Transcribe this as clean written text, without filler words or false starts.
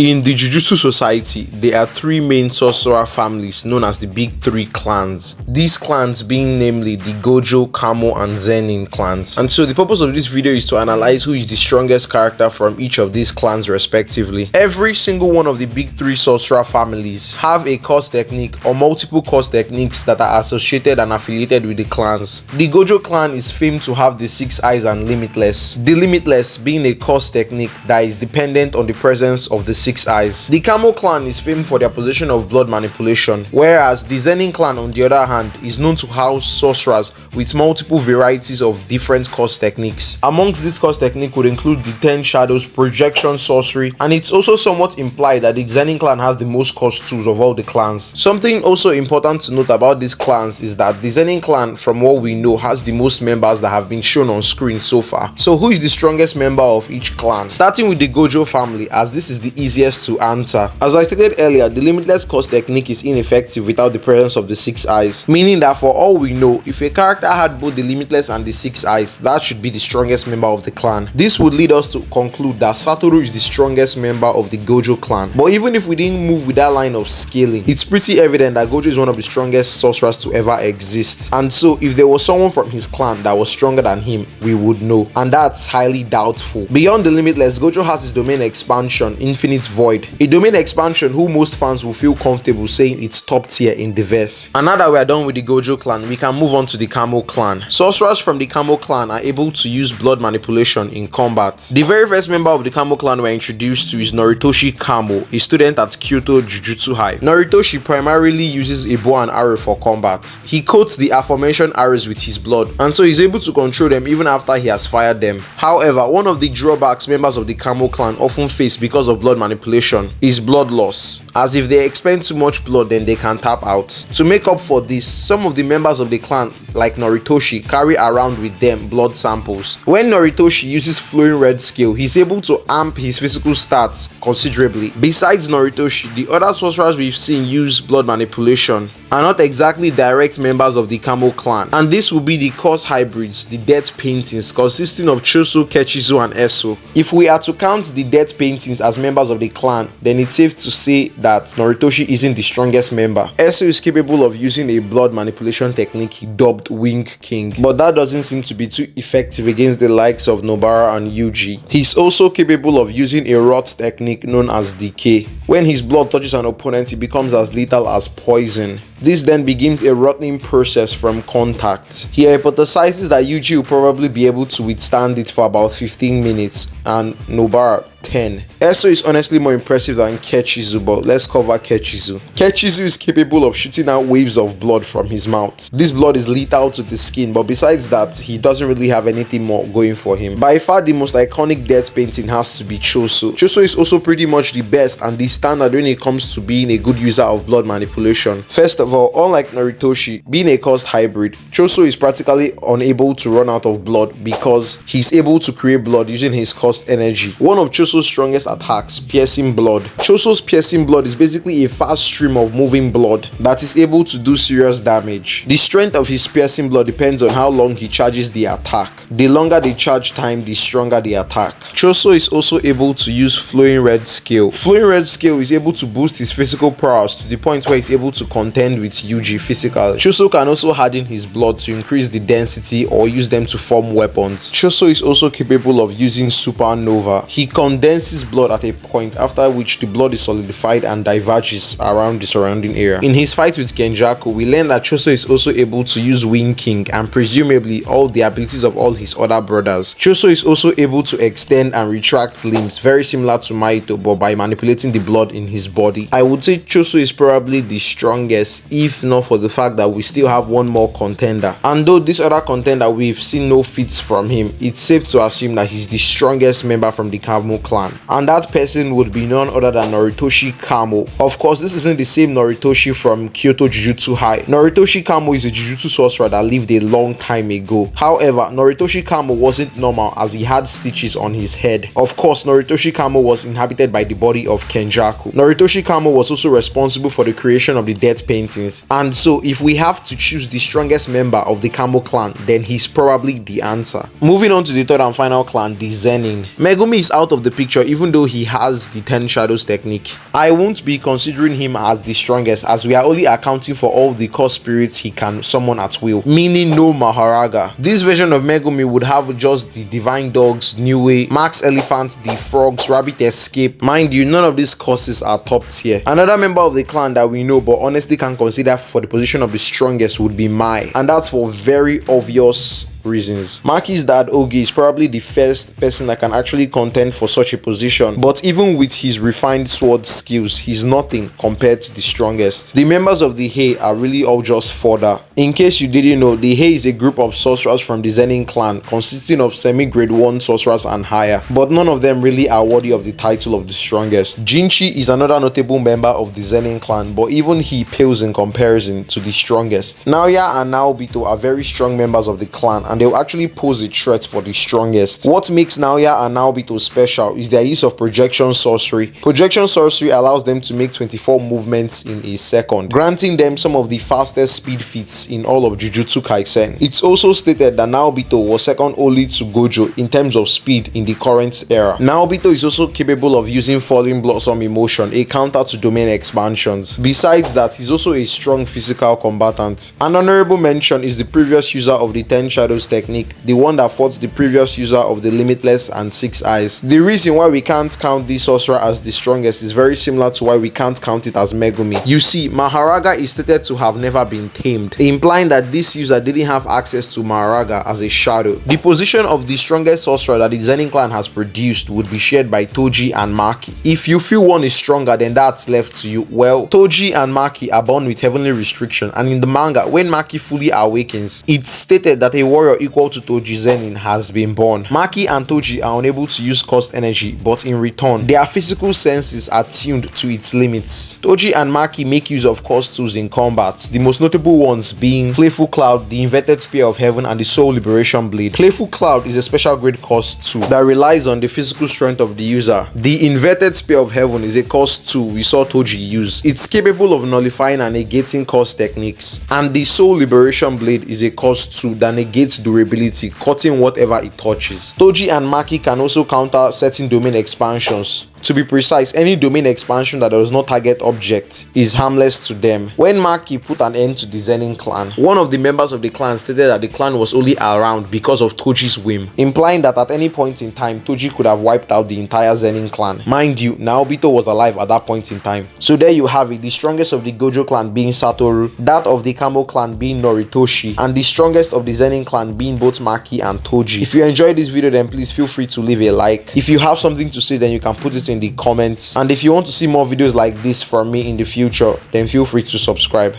In the Jujutsu Society, there are three main sorcerer families known as the Big Three clans. These clans being namely the Gojo, Kamo, and Zen'in clans. And so the purpose of this video is to analyze who is the strongest character from each of these clans respectively. Every single one of the Big Three sorcerer families have a curse technique or multiple curse techniques that are associated and affiliated with the clans. The Gojo clan is famed to have the 6 eyes and Limitless. The Limitless being a curse technique that is dependent on the presence of the 6 eyes. The Kamo clan is famed for their possession of blood manipulation, whereas the Zen'in clan on the other hand is known to house sorcerers with multiple varieties of different curse techniques. Amongst these curse techniques would include the 10 shadows, projection sorcery, and it's also somewhat implied that the Zen'in clan has the most curse tools of all the clans. Something also important to note about these clans is that the Zen'in clan, from what we know, has the most members that have been shown on screen so far. So who is the strongest member of each clan? Starting with the Gojo family, as this is the easiest to answer. As I stated earlier, the Limitless curse technique is ineffective without the presence of the 6 eyes, meaning that for all we know, if a character had both the Limitless and the 6 eyes, that should be the strongest member of the clan. This would lead us to conclude that Satoru is the strongest member of the Gojo clan. But even if we didn't move with that line of scaling, it's pretty evident that Gojo is one of the strongest sorcerers to ever exist. And so if there was someone from his clan that was stronger than him, we would know, and that's highly doubtful. Beyond the Limitless, Gojo has his domain expansion, Infinite Void, a domain expansion who most fans will feel comfortable saying it's top tier in the verse. And now that we are done with the Gojo clan, we can move on to the Kamo clan. Sorcerers from the Kamo clan are able to use blood manipulation in combat. The very first member of the Kamo clan we're introduced to is Noritoshi Kamo, a student at Tokyo Jujutsu High. Noritoshi primarily uses a bow and arrow for combat. He coats the aforementioned arrows with his blood, and so he's able to control them even after he has fired them. However, one of the drawbacks members of the Kamo clan often face because of blood manipulation is blood loss, as if they expend too much blood then they can tap out. To make up for this, some of the members of the clan like Noritoshi carry around with them blood samples. When Noritoshi uses flowing red scale, he's able to amp his physical stats considerably. Besides Noritoshi, the other sorcerers we've seen use blood manipulation are not exactly direct members of the Kamo clan, and this will be the curse hybrids, the death paintings, consisting of Choso, Kechizu, and Eso. If we are to count the death paintings as members of the clan, then it's safe to say that Noritoshi isn't the strongest member. Eso is capable of using a blood manipulation technique he dubbed Wing King, but that doesn't seem to be too effective against the likes of Nobara and Yuji. He's also capable of using a rot technique known as Decay. When his blood touches an opponent, it becomes as lethal as poison. This then begins a rotting process from contact. He hypothesizes that Yuji will probably be able to withstand it for about 15 minutes and Nobara 10. Eso is honestly more impressive than Kechizu, but let's cover Kechizu. Kechizu is capable of shooting out waves of blood from his mouth. This blood is lethal to the skin, but besides that, he doesn't really have anything more going for him. By far the most iconic death painting has to be Choso. Choso is also pretty much the best and the standard when it comes to being a good user of blood manipulation. First of all, unlike Noritoshi, being a cursed hybrid, Choso is practically unable to run out of blood because he's able to create blood using his cursed energy. One of Choso's strongest attacks, piercing blood. Choso's piercing blood is basically a fast stream of moving blood that is able to do serious damage. The strength of his piercing blood depends on how long he charges the attack. The longer the charge time, the stronger the attack. Choso is also able to use flowing red scale. Flowing red scale is able to boost his physical prowess to the point where he's able to contend with Yuji physically. Choso can also harden his blood to increase the density or use them to form weapons. Choso is also capable of using supernova. He condenses blood at a point after which the blood is solidified and diverges around the surrounding area. In his fight with Kenjaku, we learn that Choso is also able to use Wing King and presumably all the abilities of all his other brothers. Choso is also able to extend and retract limbs, very similar to Maito, but by manipulating the blood in his body. I would say Choso is probably the strongest, if not for the fact that we still have one more contender. And though this other contender we've seen no feats from him, it's safe to assume that he's the strongest member from the Kamo clan, and that person would be none other than Noritoshi Kamo. Of course, this isn't the same Noritoshi from Kyoto Jujutsu High. Noritoshi Kamo is a Jujutsu sorcerer that lived a long time ago. However, Noritoshi Kamo wasn't normal as he had stitches on his head. Of course, Noritoshi Kamo was inhabited by the body of Kenjaku. Noritoshi Kamo was also responsible for the creation of the death paintings, and so if we have to choose the strongest member of the Kamo clan, then he's probably the answer. Moving on to the third and final clan, the Zen'in. Megumi is out of the picture even though though he has the 10 shadows technique. I won't be considering him as the strongest, as we are only accounting for all the core spirits he can summon at will, meaning no Maharaga. This version of Megumi would have just the divine dogs, New Way, Max Elephant, the frogs, Rabbit Escape. Mind you, none of these courses are top tier. Another member of the clan that we know but honestly can consider for the position of the strongest would be Mai, and that's for very obvious reasons. Maki's dad Ogi is probably the first person that can actually contend for such a position, but even with his refined sword skills, he's nothing compared to the strongest. The members of the Hei are really all just fodder. In case you didn't know, the Hei is a group of sorcerers from the Zen'in clan consisting of semi-grade 1 sorcerers and higher, but none of them really are worthy of the title of the strongest. Jinchi is another notable member of the Zen'in clan, but even he pales in comparison to the strongest. Naoya and Naobito are very strong members of the clan, and they'll actually pose a threat for the strongest. What makes Naoya and Naobito special is their use of projection sorcery. Projection sorcery allows them to make 24 movements in a second, granting them some of the fastest speed feats in all of Jujutsu Kaisen. It's also stated that Naobito was second only to Gojo in terms of speed in the current era. Naobito is also capable of using Falling Blossom emotion, a counter to domain expansions. Besides that, he's also a strong physical combatant. An honorable mention is the previous user of the 10 shadows technique, the one that fought the previous user of the Limitless and 6 eyes. The reason why we can't count this sorcerer as the strongest is very similar to why we can't count it as Megumi. You see, Maharaga is stated to have never been tamed, implying that this user didn't have access to Maharaga as a shadow. The position of the strongest sorcerer that the Zen'in clan has produced would be shared by Toji and Maki. If you feel one is stronger, then that's left to you. Well, Toji and Maki are born with heavenly restriction, and in the manga, when Maki fully awakens, it's stated that a warrior equal to Toji Zenin has been born. Maki and Toji are unable to use cursed energy, but in return, their physical senses are tuned to its limits. Toji and Maki make use of cursed tools in combat, the most notable ones being Playful Cloud, the Inverted Spear of Heaven, and the Soul Liberation Blade. Playful Cloud is a special grade cursed tool that relies on the physical strength of the user. The Inverted Spear of Heaven is a cursed tool we saw Toji use. It's capable of nullifying and negating cursed techniques, and the Soul Liberation Blade is a cursed tool that negates durability, cutting whatever it touches. Toji and Maki can also counter certain domain expansions. To be precise, any domain expansion that does not target object is harmless to them. When Maki put an end to the Zen'in clan, one of the members of the clan stated that the clan was only around because of Toji's whim, implying that at any point in time, Toji could have wiped out the entire Zen'in clan. Mind you, Naobito was alive at that point in time. So there you have it, the strongest of the Gojo clan being Satoru, that of the Kamo clan being Noritoshi, and the strongest of the Zen'in clan being both Maki and Toji. If you enjoyed this video, then please feel free to leave a like. If you have something to say, then you can put it in the comments, and if you want to see more videos like this from me in the future, then feel free to subscribe.